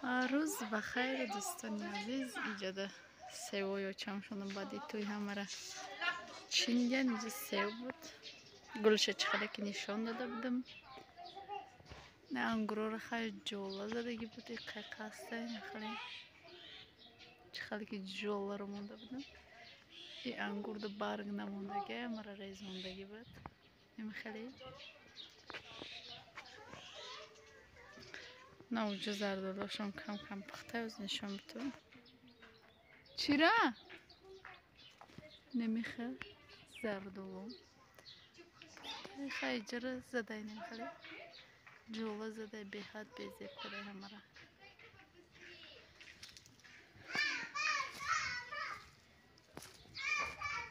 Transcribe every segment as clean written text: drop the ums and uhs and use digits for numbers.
روز بخیر دوستان عزیز. اینجا سیو یا چمشون بعدی توی همه چینگن. اینجا سیو بود، گلش چقدر که نشان داده بودم. نه انگور رو خیلی جولا زدگی بود، این قیقاسته خیلی چقدر که جولا رو مونده بودم. این انگور دو برگ نموندگی مرا ریز موندگی بود. این خیلی نه اونجا زردالوشم کم کم پخته از نشان بتون. چرا؟ نمیخه زردالو خیلی جره زده نمیخه جولا زده به حد بیزید کرده همه را.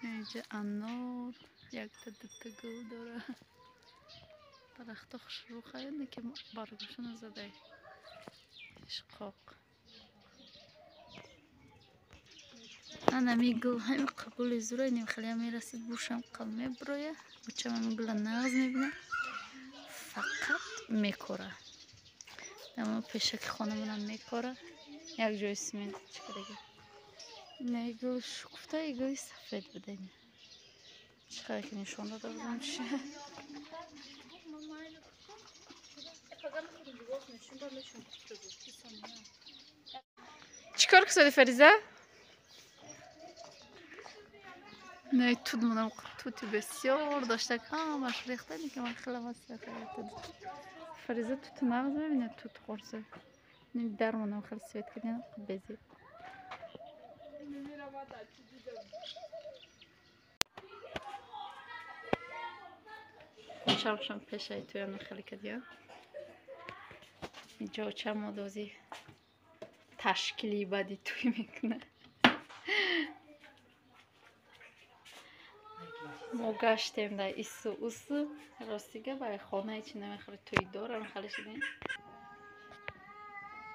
اینجا انار یک تا دو تا گل داره. درختش رو خیلی که برگشون زده اشقاق. انا میگل همین قبول زوره نمیخلی هم میرسید بوشم قلمه برویه بچه من میگل نغز میبینه فقط میکره اما پیشک خانه منم میکره یک جای سمنت چکرگه نه گل شکفته گلی سفید بده چقدر که نشون داده بودم چه چیکار کردی فریزه؟ نه توت منم توتی بسیار داشته کامش ریخته که من خیلی واسه فریزه توت مغز ببینه توت خورسه این در منم خیلی سویت کردن بزید شرقشم پیشه توی هم خیلی کردیم اینجا چه مدازی تشکیلی بدی توی میکنه. ما گشتیم در ایسو اوسو راستیگه برای خانه چی نمیخوره توی دارم خیلی شدیم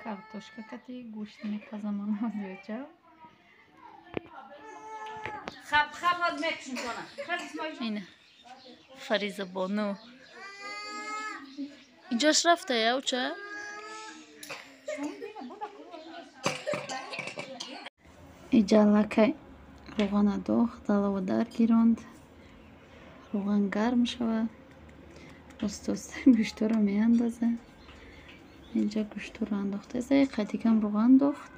کارتوشکا کتی گوشت میپزم من زیوچه خب میکشون کنم اینه فریزه بانو اینجاش رفته یا چه؟ اینجا لکه روغن دوخت دلو در گیراند روغن گرم شوه راست گوشت رو می اندازه. اینجا گوشت رو انداخته است قدی کم روغن دوخت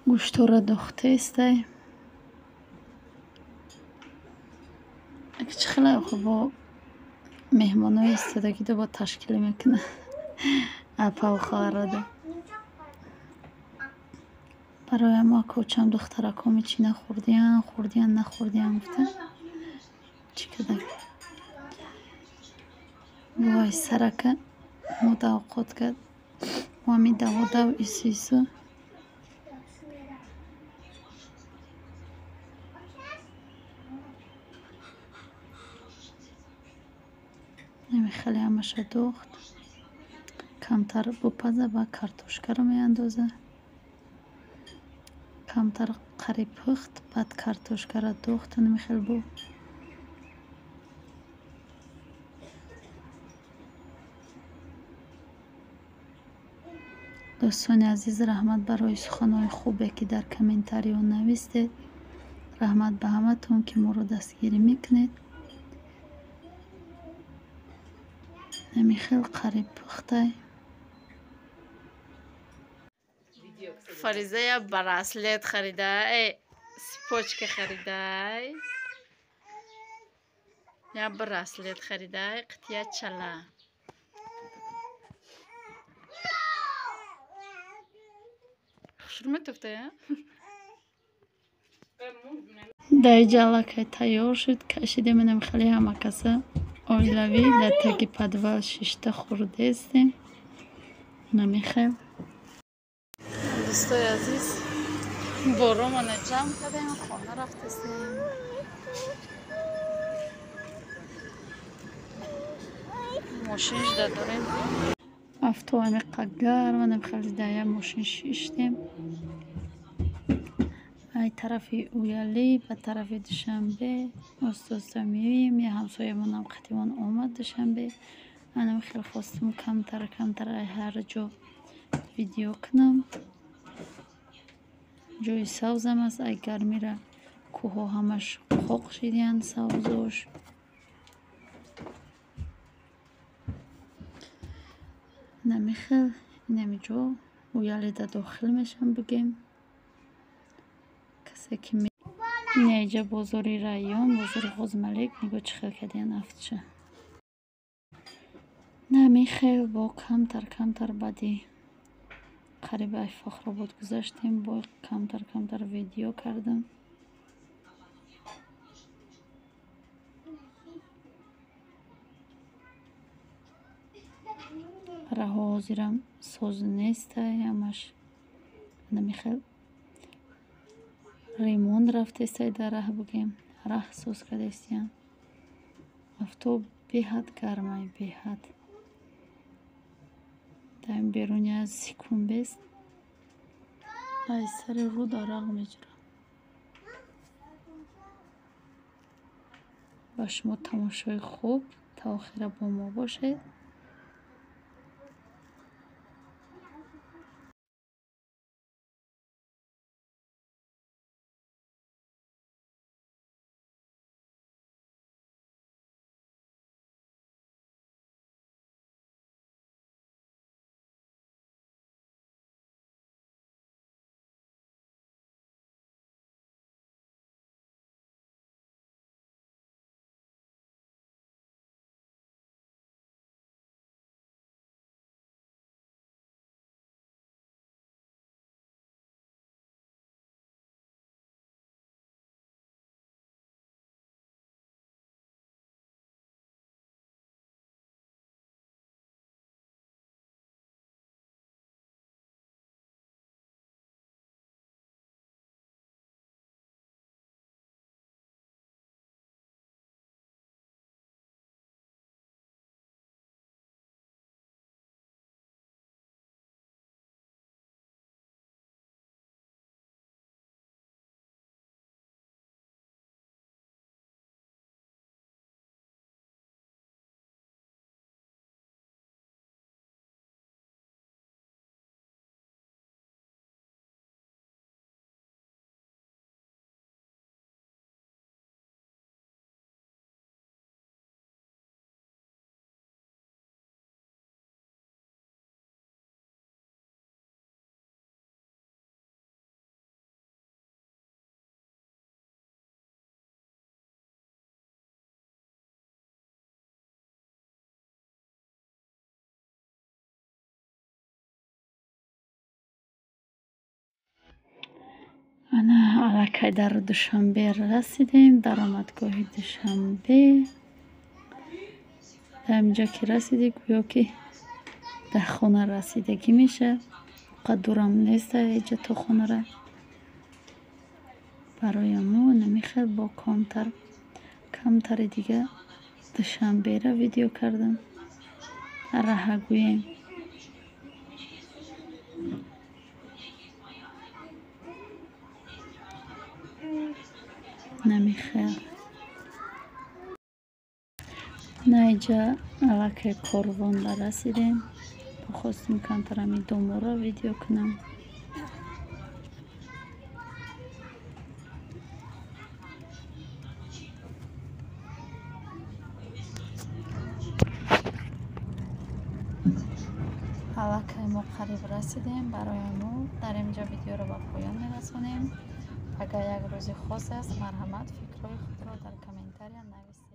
گوشت رو دوخته است. اگه چه خیلی خوب با مهمان های استداگی دو با تشکیل میکنه اپا و خواهراده برای ما کوچم دخترکامی چی نخوردین نخوردین گفتن چی کده وای سرکه مداوقات کرد مامی دو ایسو نمی خیلی همش دوخت کمتر بپزه و کارتوشکا رو می اندازه کمتر قریب پخت بعد کارتوشکا رو دوخت نمی خیلی بو دوستان عزیز رحمت برای سخنهای خوبه که در کامنتاریون نوشتید رحمت به همه تون که ما رو دستگیری میکنید نمی خیلی قریب پخته فریزه یا براسلت خریده سپوچ که خریده یا براسلت خریده قطیه چلا شروع تفته در جلکه تیار شد کشیده منم خیلی همه کسا آیلوی در تکی پدوال ششته خورده استیم نمیخواه دوستای عزیز بارو منو جمع کردیم خانه رفتستیم ماشینش داریم افتو همه قگر منم خیلی دایم ماشین شیشتیم ای طرفی اویالی به طرف دوشنبه استاستا میویم یه همسایه منم قطیمان آمد دوشنبه منم خیلی خواستم کمتر ای هر جا ویدیو کنم. جوی سبزم است. اگر میره کوه همش خوق شدین سبزوش. نمیخل نمیجو و یالی در داخل میشم بگیم کسی که نیجا بزرگی رایون بزرگ غزمالک نگو چخل کدین افتشه نمیخل با کمتر بعدی قریب ای فخر بود گذاشتیم با کمتر ویدیو کردم. راه حاضرم سوز نیست همش نمیخل ریموند رفته است در راه بگیم راه سوز کرده استیم افتو بیحد گرمه بیحد دایم بیرونی از سکون بیست ای سر رو دارق میجرم. با شما تماشای خوب تا آخر با ما باشید. انا علاکه در دوشنبه رسیدیم در آمدگاه دوشنبه در اینجا که رسیدیم گویا که در خونه رسیدگی میشه قد دورم نیست اینجا تو خونه را برای ما نمیخواد با کمتر دیگه دوشنبه را ویدیو کردم راه گوییم نمیخواد نه اینجا علاکه کاروان را رسیدیم بخواستیم کمتر همی دومو را ویدیو کنم. علاکه ما قریب رسیدیم برای ما در اینجا ویدیو را به پایان میرسونیم. اگر یک روز خاص است مرحمت فکرهای خود را در کامنتاری نویسید.